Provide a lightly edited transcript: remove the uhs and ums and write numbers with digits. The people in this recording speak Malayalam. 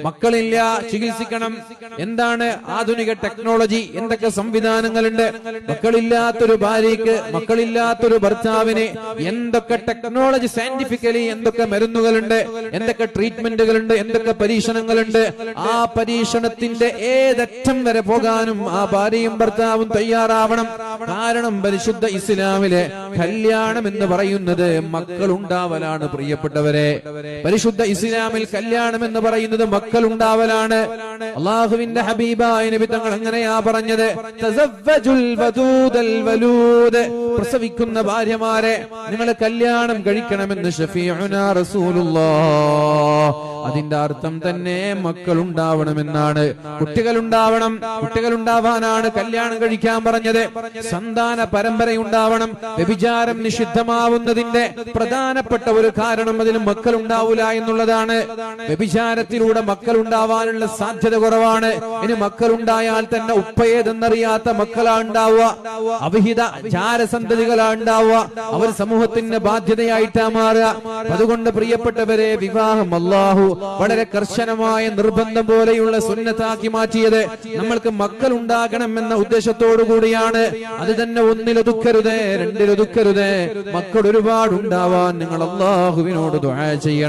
മക്കളില്ല, ചികിത്സിക്കണം. എന്താണ് ആധുനിക ടെക്നോളജി, എന്തൊക്കെ സംവിധാനങ്ങളുണ്ട്. മക്കളില്ലാത്തൊരു ഭാര്യയ്ക്ക്, മക്കളില്ലാത്തൊരു ഭർത്താവിന് എന്തൊക്കെ ടെക്നോളജി, സയന്റിഫിക്കലി എന്തൊക്കെ മരുന്നുകളുണ്ട്, എന്തൊക്കെ ട്രീറ്റ്മെന്റുകളുണ്ട്, എന്തൊക്കെ പരീക്ഷണങ്ങളുണ്ട്. ആ പരീക്ഷണത്തിന്റെ ഏതറ്റം വരെ പോകാനും ആ ഭാര്യയും ഭർത്താവും തയ്യാറാവണം. കാരണം പരിശുദ്ധ ഇസ്ലാമിലെ കല്യാണം എന്ന് പറയുന്നത് മക്കളുണ്ടാവലാണ്. പ്രിയപ്പെട്ടവരെ, പരിശുദ്ധ ഇസ്ലാമിൽ കല്യാണം എന്ന് പറയുന്നത് മക്കളുണ്ടാവലാണ്. അള്ളാഹുവിന്റെ ഹബീബായ നബി തങ്ങൾ എങ്ങനെയാ പറഞ്ഞത്? തസവ്വജുൽ വദൂദൽ വലൂദ്, പ്രസവിക്കുന്ന ഭാര്യമാരെ നിങ്ങൾ കല്യാണം കഴിക്കണമെന്ന് ശഫീഉനാ റസൂലുള്ളാഹ്. അതിന്റെ അർത്ഥം തന്നെ മക്കളുണ്ടാവണമെന്നാണ്. കുട്ടികളുണ്ടാവണം. കുട്ടികളുണ്ടാവാനാണ് കല്യാണം കഴിക്കാൻ പറഞ്ഞത്. സന്താന പരമ്പരയുണ്ടാവണം. വ്യഭിചാരം നിഷിദ്ധമാവുന്നതിന്റെ പ്രധാനപ്പെട്ട ഒരു കാരണം അതിന് മക്കളുണ്ടാവൂല എന്നുള്ളതാണ്. വ്യഭിചാരത്തിലൂടെ മക്കളുണ്ടാവാനുള്ള സാധ്യത കുറവാണ്. ഇനി മക്കളുണ്ടായാൽ തന്നെ ഉപ്പയേതെന്നറിയാത്ത മക്കളാ ഉണ്ടാവുക, അവിഹിത ജാരസന്തതികളാ ഉണ്ടാവുക. അവർ സമൂഹത്തിന്റെ ബാധ്യതയായിട്ടാ മാറുക. അതുകൊണ്ട് പ്രിയപ്പെട്ടവരെ, വിവാഹം അല്ലാഹു വളരെ കർശനമായ നിർബന്ധം പോലെയുള്ള സുന്നത്താക്കി മാറ്റിയത് നമ്മൾക്ക് മക്കൾ ഉണ്ടാകണം എന്ന ഉദ്ദേശത്തോടു കൂടിയാണ്. അത് തന്നെ ഒന്നിലൊതുക്കരുത്, രണ്ടിലൊതുക്കരുത്. മക്കൾ ഒരുപാടുണ്ടാവാൻ നിങ്ങൾ അല്ലാഹുവിനോട് ദുആ ചെയ്യണം.